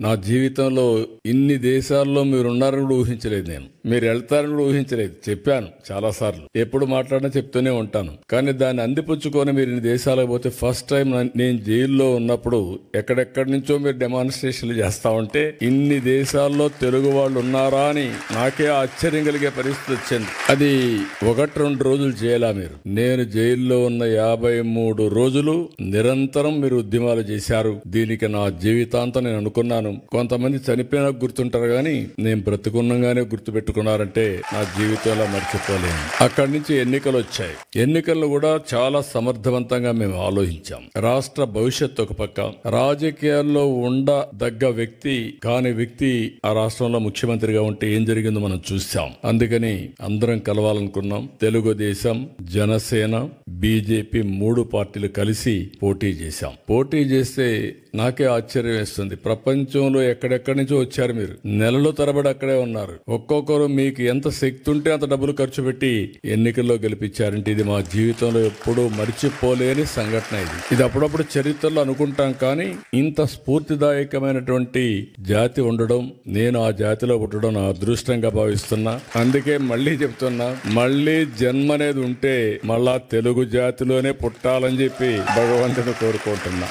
నా జీవితంలో ఇన్ని దేశాల్లో మీరున్నారని కూడా ఊహించలేదు. నేను మీరు వెళ్తారని కూడా ఊహించలేదు. చెప్పాను చాలా సార్లు, ఎప్పుడు మాట్లాడినా చెప్తూనే ఉంటాను. కానీ దాన్ని అందిపుచ్చుకొని మీరు ఇన్ని దేశాలకు పోతే ఫస్ట్ టైం నేను జైల్లో ఉన్నప్పుడు ఎక్కడెక్కడి నుంచో మీరు డెమాన్స్ట్రేషన్లు చేస్తా ఉంటే ఇన్ని దేశాల్లో తెలుగు వాళ్ళు ఉన్నారా అని నాకే ఆశ్చర్యం కలిగే పరిస్థితి వచ్చింది. అది 1-2 రోజులు చేయాలా మీరు? నేను జైల్లో ఉన్న 53 రోజులు నిరంతరం మీరు ఉద్యమాలు చేశారు. దీనికి నా జీవితాంతం నేను అనుకున్నాను. కొంతమంది చనిపోయినా గుర్తుంటారు కానీ నేను బ్రతుకున్నగానే గుర్తుపెట్టుకున్నారంటే నా జీవితంలో మర్చిపోలేను. అక్కడి నుంచి ఎన్నికలు వచ్చాయి. ఎన్నికల్లో కూడా చాలా సమర్థవంతంగా మేము ఆలోచించాం. రాష్ట్ర భవిష్యత్తు ఒక పక్క, రాజకీయాల్లో ఉండదగ్గ వ్యక్తి కాని వ్యక్తి ఆ రాష్ట్రంలో ముఖ్యమంత్రిగా ఉంటే ఏం జరిగిందో మనం చూసాం. అందుకని అందరం కలవాలనుకున్నాం. తెలుగుదేశం, జనసేన, బీజేపీ 3 పార్టీలు కలిసి పోటీ చేశాం. పోటీ చేస్తే నాకే ఆశ్చర్యం వేస్తుంది. ప్రపంచంలో ఎక్కడెక్కడి నుంచో వచ్చారు. మీరు నెలల తరబడి అక్కడే ఉన్నారు. ఒక్కొక్కరు మీకు ఎంత శక్తి ఉంటే అంత డబ్బులు ఖర్చు పెట్టి ఎన్నికల్లో గెలిపించారంటే ఇది మా జీవితంలో ఎప్పుడూ మర్చిపోలేని సంఘటన. ఇది అప్పుడప్పుడు చరిత్రలో అనుకుంటాం కానీ ఇంత స్ఫూర్తిదాయకమైనటువంటి జాతి ఉండడం, నేను ఆ జాతిలో పుట్టడం నా అదృష్టంగా భావిస్తున్నా. అందుకే మళ్ళీ చెప్తున్నా, మళ్ళీ జన్మ అనేది ఉంటే మళ్ళా తెలుగు జాతిలోనే పుట్టాలని చెప్పి భగవంతుని కోరుకుంటున్నా.